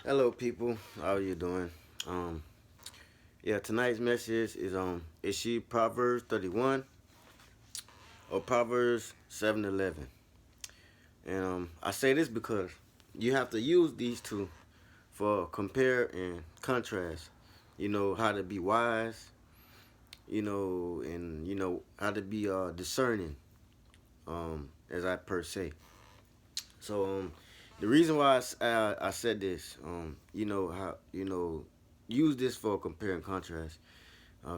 Hello, people. How are you doing? Um, yeah, tonight's message is she Proverbs 31 or Proverbs 7:11? And I say this because you have to use these two for compare and contrast. You know how to be wise. And how to be discerning. As I per se. So the reason why I said this, how use this for compare and contrast.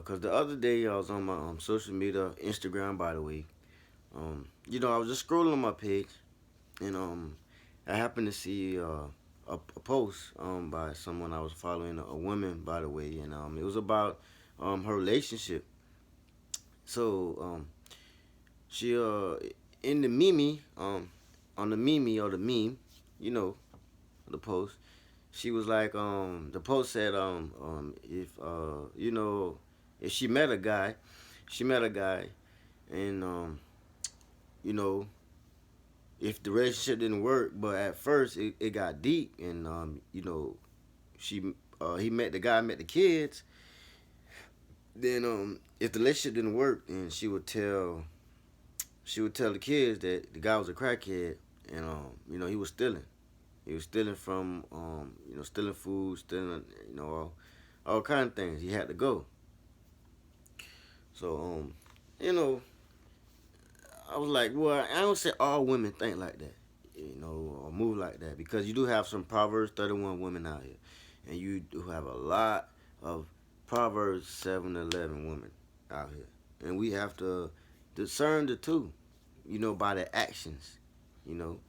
Cause the other day I was on my social media, Instagram, by the way. I was just scrolling on my page, and I happened to see a post by someone I was following, a woman, by the way, and it was about her relationship. So she in the meme on the meme or the meme, you know, the post. She was like the post said if if she met a guy and you know, if the relationship didn't work, but at first it got deep, and she he met the guy, met the kids. Then if the relationship didn't work, then she would tell the kids that the guy was a crackhead, and he was stealing. He was stealing from stealing food, stealing all kind of things. He had to go. So you know I was like, well, I don't say all women think like that, or move like that, because you do have some Proverbs 31 women out here, and you do have a lot of Proverbs 7:11 women out here, and we have to discern the two, by their actions, you know,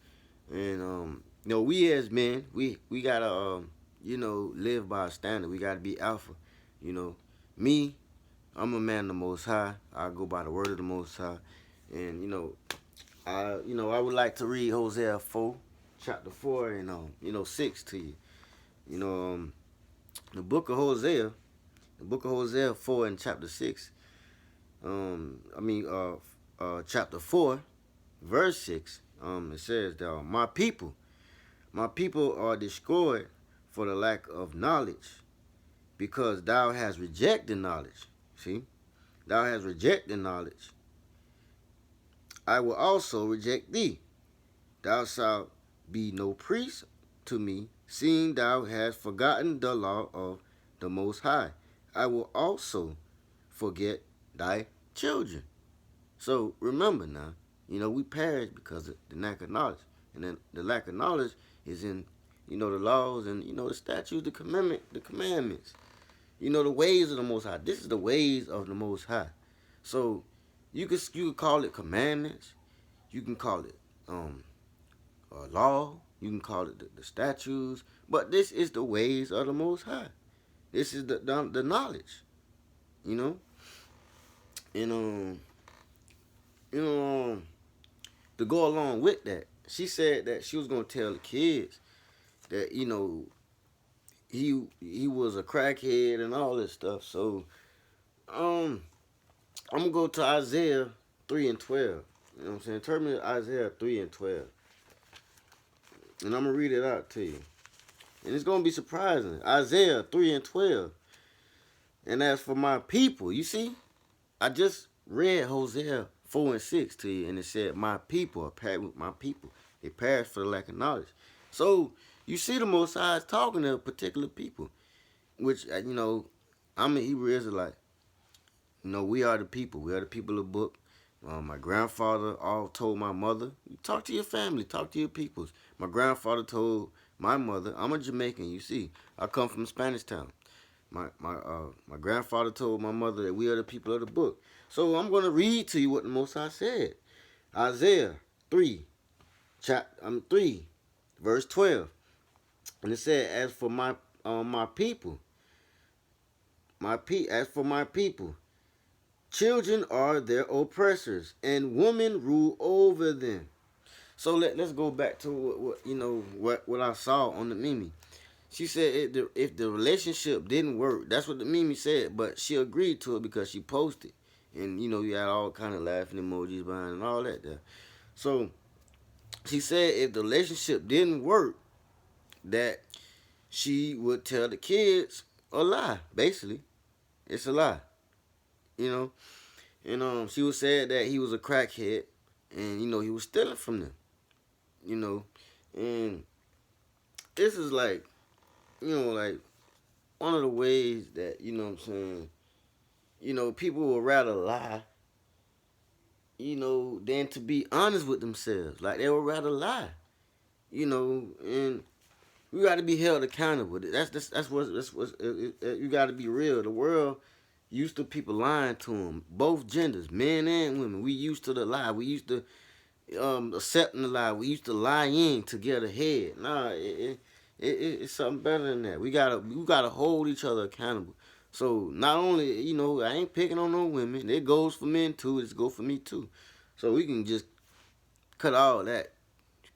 and we as men, we gotta live by a standard. We gotta be alpha, you know. Me, I'm a man of the Most High. I go by the word of the Most High, and I would like to read Hosea 4, chapter 4, and 6 to you. You know, the book of Hosea, the book of Hosea 4 and chapter 6. Chapter 4, verse 6. It says that my people are destroyed for the lack of knowledge, because thou hast rejected knowledge. See, thou hast rejected knowledge. I will also reject thee. Thou shalt be no priest to me, seeing thou hast forgotten the law of the Most High. I will also forget thy children. So remember now, we perish because of the lack of knowledge. And then the lack of knowledge is in, the laws and, the statutes, the commandments, the ways of the Most High. This is the ways of the Most High. So you could call it commandments. You can call it law. You can call it the statutes, but this is the ways of the Most High. This is the knowledge, you know, and you know, to go along with that, she said that she was gonna tell the kids that he was a crackhead and all this stuff. So um, I'm gonna go to Isaiah 3:12. You know what I'm saying? Turn me to Isaiah 3:12, and I'm gonna read it out to you. And it's gonna be surprising. Isaiah 3:12. And as for my people, you see, I just read Hosea 4 and 6 to you, and it said, my people are paired with my people. They perish for the lack of knowledge. So you see the Most High is talking to particular people, which, I'm an Hebrew Israelite. We are the people. We are the people of the book. My grandfather all told my mother, talk to your family, talk to your peoples. My grandfather told my mother, I'm a Jamaican, you see. I come from Spanish Town. My grandfather told my mother that we are the people of the book. So I'm going to read to you what the Most High said. Isaiah 3, chapter 3, verse 12. And it said, as for my people, as for my people, children are their oppressors, and women rule over them. So let's go back to what I saw on the meme. She said if the relationship didn't work, that's what the meme said, but she agreed to it because she posted. And you had all kind of laughing emojis behind and all that there. So she said if the relationship didn't work, that she would tell the kids a lie. Basically, it's a lie, you know. And she would say that he was a crackhead, and he was stealing from them, you know. And this is like, like one of the ways that what I'm saying. People would rather lie, than to be honest with themselves. Like they would rather lie, and we got to be held accountable. That's what you got to be real. The world used to people lying to them, both genders, men and women. We used to the lie. We used to accepting the lie. We used to lie in to get ahead. Nah, it's something better than that. We gotta hold each other accountable. So not only I ain't picking on no women. It goes for men too. It goes for me too. So we can just cut all that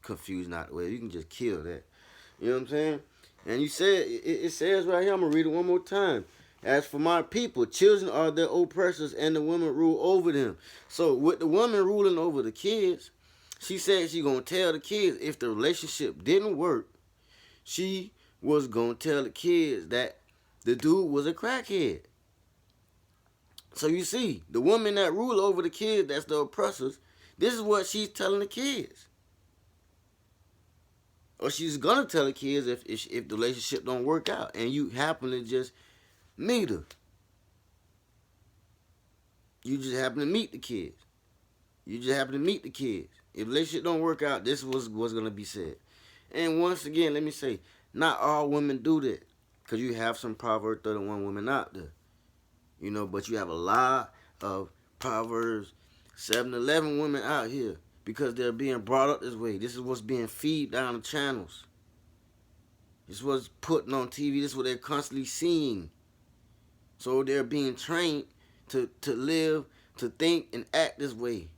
confusion out the way. You can just kill that. You know what I'm saying? And you said it says right here. I'm gonna read it one more time. As for my people, children are their oppressors, and the women rule over them. So with the woman ruling over the kids, she said she gonna tell the kids if the relationship didn't work, she was gonna tell the kids that the dude was a crackhead. So you see, the woman that rule over the kids, that's the oppressors, this is what she's telling the kids. Or she's gonna tell the kids if the relationship don't work out and you happen to just meet her. You just happen to meet the kids. If the relationship don't work out, this was what's gonna be said. And once again, let me say, not all women do that. Because you have some Proverbs 31 women out there. But you have a lot of Proverbs 7-11 women out here. Because they're being brought up this way. This is what's being feed down the channels. This is what's putting on TV. This is what they're constantly seeing. So they're being trained to live, to think, and act this way.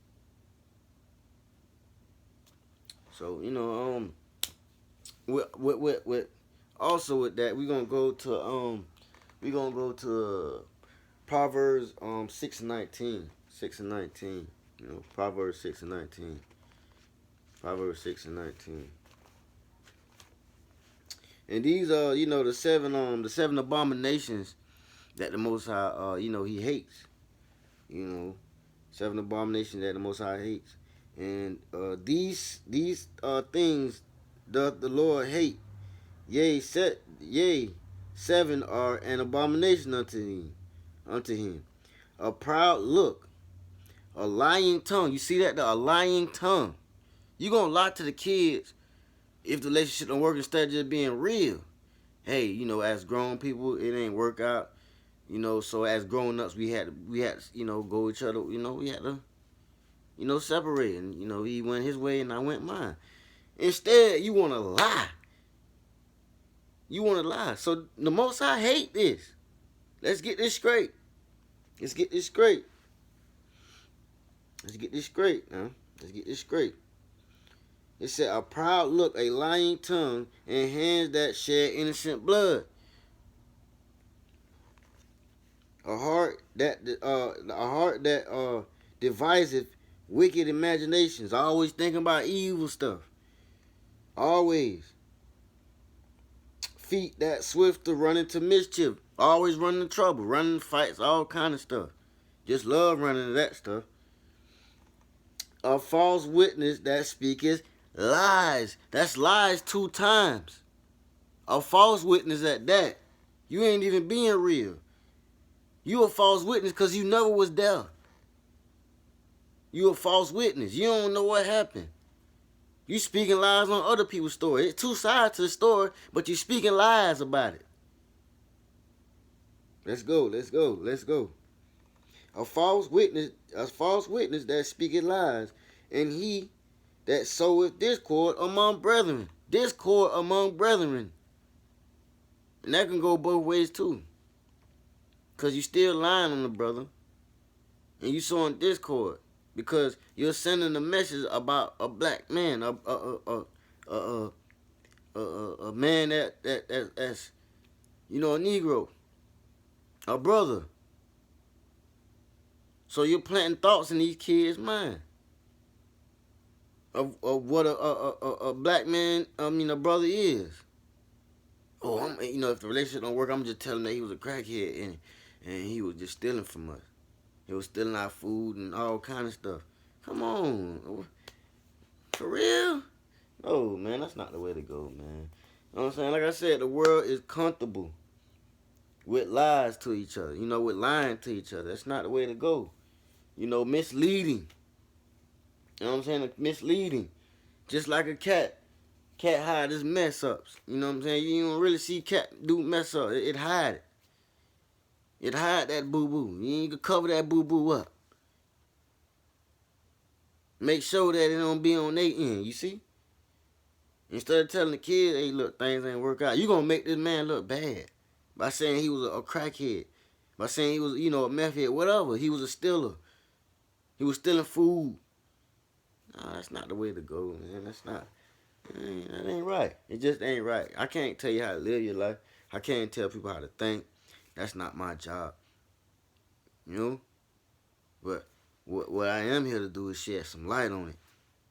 So, with also with that, we're gonna go to Proverbs 6:19. 6:19. Proverbs 6:19. Proverbs 6:19. And these are, the seven abominations that the Most High, He hates. 7 abominations that the Most High hates. And these things doth the Lord hate. Yea, 7 are an abomination unto him. A proud look, a lying tongue. You see that? A lying tongue. You gonna lie to the kids if the relationship don't work instead of just being real. Hey, as grown people, it ain't work out. So as grown ups, we had go each other. We had to, separate. And he went his way and I went mine. Instead, you want to lie. So the Most High hate this. Let's get this straight. Now. It said, a proud look, a lying tongue, and hands that shed innocent blood. A heart that deviseth wicked imaginations. Always thinking about evil stuff. Always. Feet that swift to run into mischief. Always running into trouble, running fights, all kind of stuff. Just love running into that stuff. A false witness that speaketh lies. That's lies 2 times. A false witness at that. You ain't even being real. You a false witness because you never was there. You a false witness. You don't know what happened. You speaking lies on other people's story. It's 2 sides to the story, but you speaking lies about it. Let's go. A false witness that speaketh lies, and he that soweth discord among brethren. And that can go both ways too. Because you still lying on the brother. And you sowing discord. Because you're sending a message about a black man. A man that's a Negro. A brother. So you're planting thoughts in these kids' mind. Of what a black man, a brother is. Oh, if the relationship don't work, I'm just telling him that he was a crackhead and he was just stealing from us. He was stealing our food and all kind of stuff. Come on, for real? No, man, that's not the way to go, man. You know what I'm saying? Like I said, the world is comfortable with lies to each other. With lying to each other. That's not the way to go. Misleading. You know what I'm saying? Misleading. Just like a cat. Cat hide its mess ups. You know what I'm saying? You don't really see cat do mess up. It hide it. It hide that boo boo. You ain't gonna cover that boo boo up. Make sure that it don't be on their end. You see? Instead of telling the kid, hey, look, things ain't work out. You gonna make this man look bad by saying he was a crackhead, by saying he was, a meth head, whatever. He was a stealer. He was stealing food. Nah, that's not the way to go, man. That's not. That ain't right. It just ain't right. I can't tell you how to live your life. I can't tell people how to think. That's not my job. But what I am here to do is shed some light on it.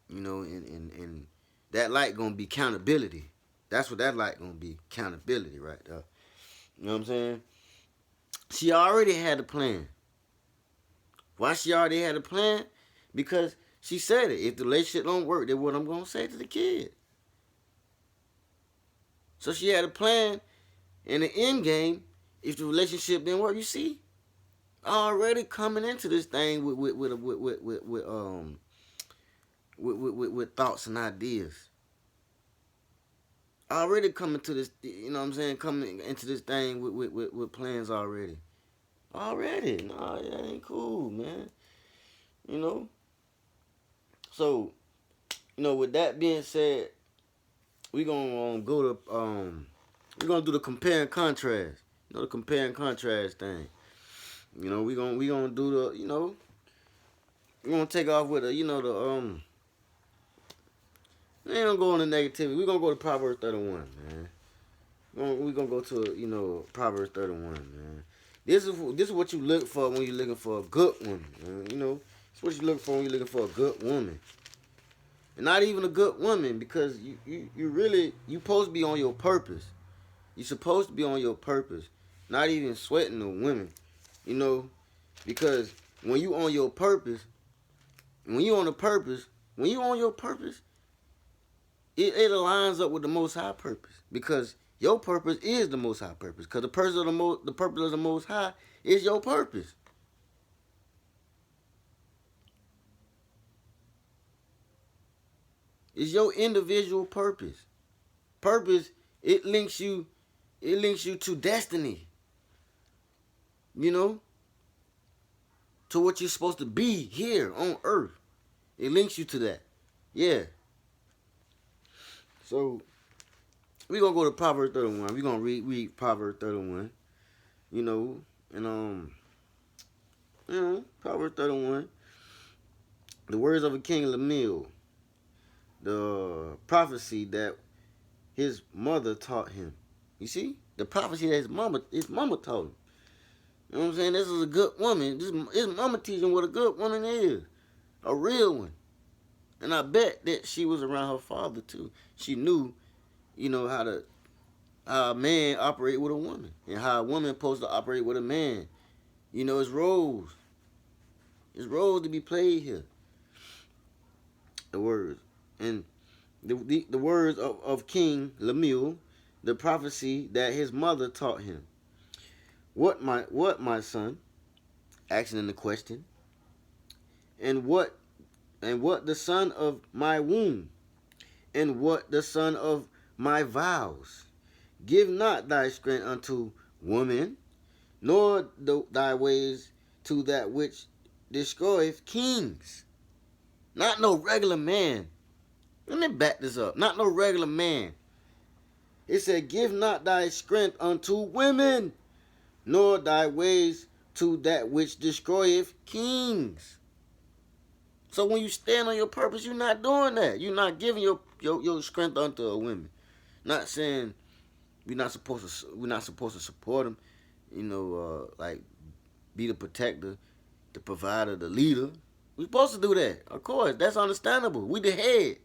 And that light gonna be accountability. That's what that light gonna be. Accountability right there. You know what I'm saying? She already had a plan. Why she already had a plan? Because she said it. If the relationship don't work, then what I'm gonna say to the kid. So she had a plan in the end game. If the relationship didn't work, you see, already coming into this thing with thoughts and ideas. Already coming to this, coming into this thing with plans already. Already, no, that ain't cool, man. So, with that being said, we gonna go to we're gonna do the compare and contrast. The compare and contrast thing. We gonna do the we're gonna take off with we ain't gonna go on the negativity. We're gonna go to Proverbs 31, man. We're gonna go to Proverbs 31, man. This is what you look for when you're looking for a good woman, man. It's what you look for when you're looking for a good woman. And not even a good woman, because you really supposed to be on your purpose. You're supposed to be on your purpose. Not even sweating the women. Because when you on your purpose, when you on your purpose, it aligns up with the Most High purpose. Because your purpose is the Most High purpose. Because the purpose of the Most High is your purpose. It's your individual purpose. Purpose, it links you to destiny. To what you're supposed to be here on earth. It links you to that. Yeah. So we're gonna go to Proverbs 31. We're gonna read Proverbs 31. Proverbs 31. The words of a king Lemuel. The prophecy that his mother taught him. You see? The prophecy that his mama taught him. You know what I'm saying? This is a good woman. His mama teaching what a good woman is. A real one. And I bet that she was around her father too. She knew, how a man operate with a woman. And how a woman supposed to operate with a man. It's roles. It's roles to be played here. The words. And the words of King Lemuel, the prophecy that his mother taught him. What my son, asking the question, and what the son of my womb, and what the son of my vows. Give not thy strength unto woman, nor thy ways to that which destroyeth kings. Not no regular man. Let me back this up. Not no regular man. It said, give not thy strength unto women, nor thy ways to that which destroyeth kings. So when you stand on your purpose, you're not doing that. You're not giving your strength unto a woman. Not saying we're not supposed to support them, like be the protector, the provider, the leader. We're supposed to do that. Of course, that's understandable. We the head.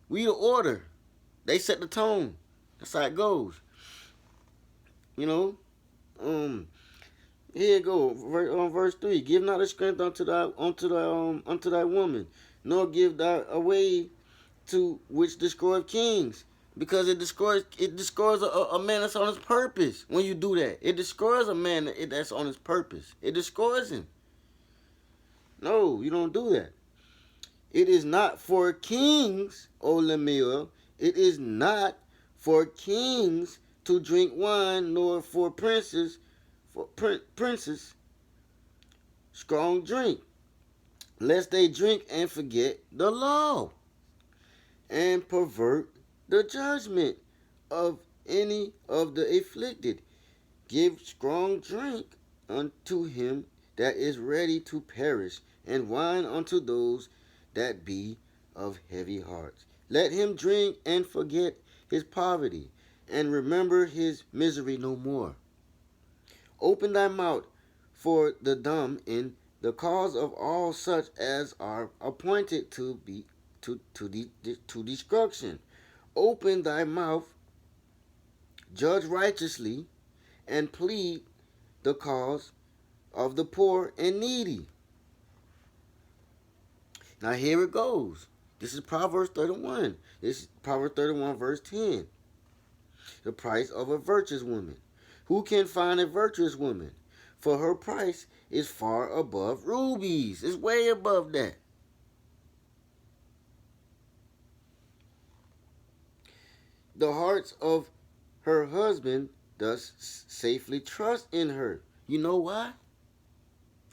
We the order. They set the tone. That's how it goes. You know. Here it go. Verse 3. Give not the strength unto thy woman, nor give thy away to which destroyeth kings. Because it destroys a man that's on his purpose when you do that. It destroys a man that's on his purpose. It destroys him. No, you don't do that. It is not for kings, O Lemuel. It is not for kings to drink wine, nor for princes strong drink, lest they drink and forget the law, and pervert the judgment of any of the afflicted. Give strong drink unto him that is ready to perish, and wine unto those that be of heavy hearts. Let him drink and forget his poverty, and remember his misery no more. Open thy mouth for the dumb in the cause of all such as are appointed to destruction. Open thy mouth, judge righteously, and plead the cause of the poor and needy. Now here it goes. This is Proverbs 31. This is Proverbs 31 verse 10. The price of a virtuous woman. Who can find a virtuous woman? For her price is far above rubies. It's way above that. The hearts of her husband does safely trust in her. You know why?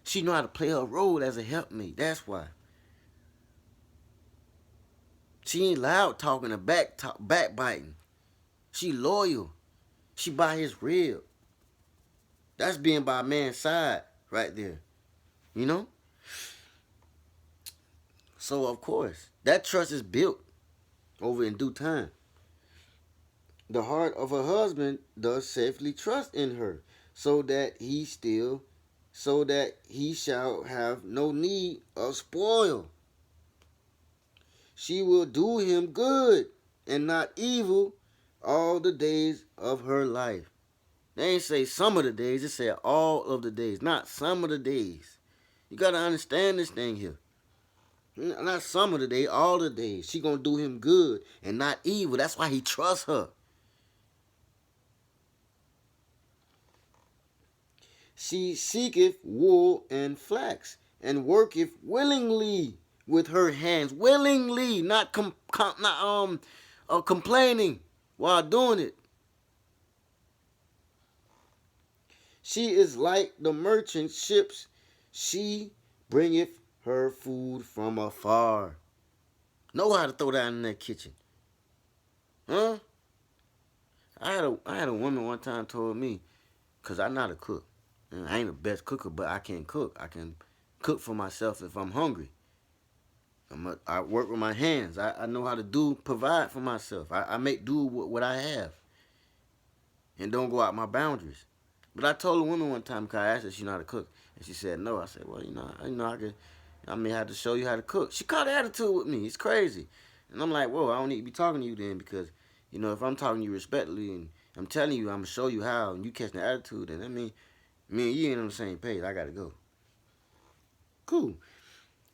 She know how to play her role as a helpmate. That's why. She ain't loud talking or backbiting. She loyal. She by his rib. That's being by a man's side right there. You know? So, of course, that trust is built over in due time. The heart of her husband does safely trust in her, so that he shall have no need of spoil. She will do him good and not evil all the days of her life. They ain't say some of the days, it said all of the days, not some of the days. You got to understand this thing here. Not some of the days, all the days. She going to do him good and not evil. That's why he trusts her. She seeketh wool and flax, and worketh willingly with her hands. Willingly, not complaining while doing it. She is like the merchant ships. She bringeth her food from afar. Know how to throw down in that kitchen. Huh? I had a woman one time told me, because I'm not a cook. I ain't the best cooker, but I can cook. I can cook for myself if I'm hungry. I work with my hands. I know how to provide for myself. I make do with what I have. And don't go out my boundaries. But I told a woman one time, because I asked her if she know how to cook. And she said no. I said, well, I may have to show you how to cook. She caught an attitude with me. It's crazy. And I'm like, whoa, I don't need to be talking to you then, because, if I'm talking to you respectfully and I'm telling you I'm going to show you how, and you catch the attitude, then that means me and you ain't on the same page. I got to go. Cool.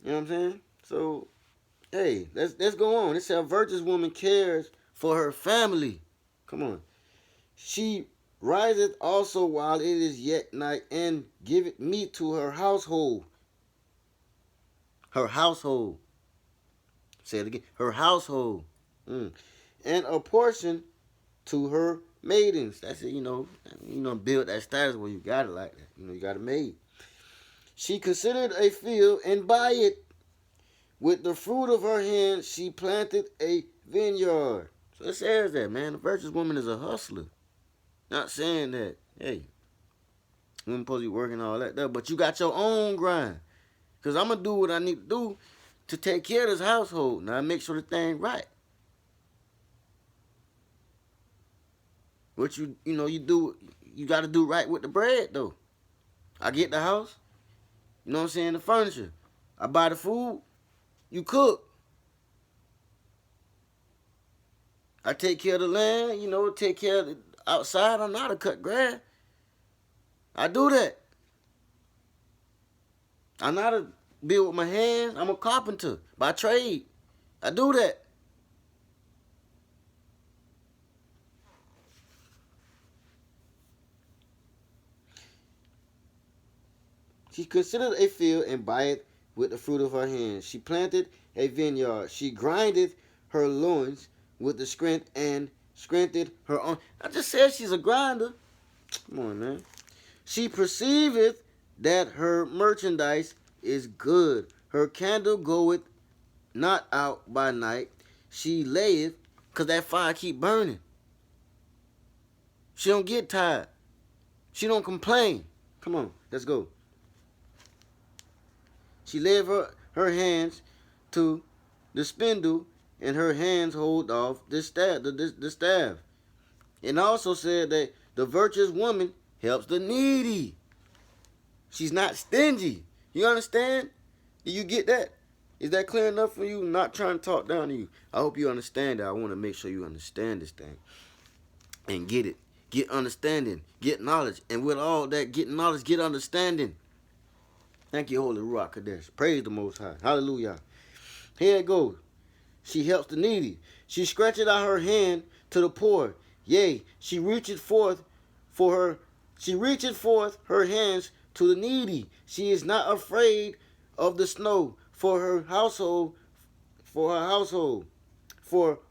You know what I'm saying? So, hey, let's go on. It says a virtuous woman cares for her family. Come on. She riseth also while it is yet night, and giveth meat to her household. Her household. Say it again. Her household. And a portion to her maidens. That's it, build that status where you got it like that. You got a maid. She considered a field and buy it. With the fruit of her hand, she planted a vineyard. So it says that, man. The virtuous woman is a hustler. Not saying that, hey, women supposed to be working all that stuff, but you got your own grind. Because I'm going to do what I need to do to take care of this household. Now, make sure the thing right. What you got to do right with the bread, though. I get the house, the furniture. I buy the food, you cook. I take care of the land, take care of the outside. I know how to cut grass. I do that. I know how to build with my hands. I'm a carpenter by trade. I do that. She considered a field and buyeth with the fruit of her hands. She planted a vineyard. She grinded her loins with the strength and strengthened her own. I just said she's a grinder. Come on, man. She perceiveth that her merchandise is good. Her candle goeth not out by night. She layeth, because that fire keep burning. She don't get tired. She don't complain. Come on, let's go. She laid her hands to the spindle, and her hands hold off the staff. And also said that the virtuous woman helps the needy. She's not stingy. You understand? Do you get that? Is that clear enough for you? I'm not trying to talk down to you. I hope you understand that. I want to make sure you understand this thing. And get it. Get understanding. Get knowledge. And with all that, get knowledge, get understanding. Thank you, Holy Ruach Kadesh. Praise the Most High. Hallelujah. Here it goes. She helps the needy. She stretcheth out her hand to the poor. Yea, she reacheth forth her hands to the needy. She is not afraid of the snow for her household. For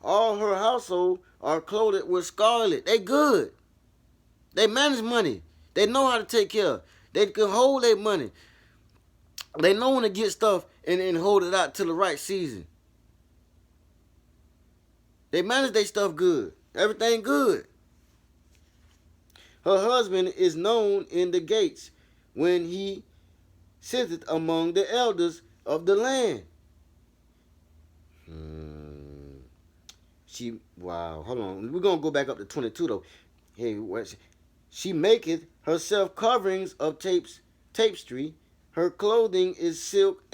all her household are clothed with scarlet. They good. They manage money. They know how to take care. They can hold their money. They know when to get stuff and hold it out till the right season. They manage their stuff good. Everything good. Her husband is known in the gates when he sitteth among the elders of the land. Hold on. We're going to go back up to 22 though. Hey, she maketh herself coverings of tapestry. Her clothing is silk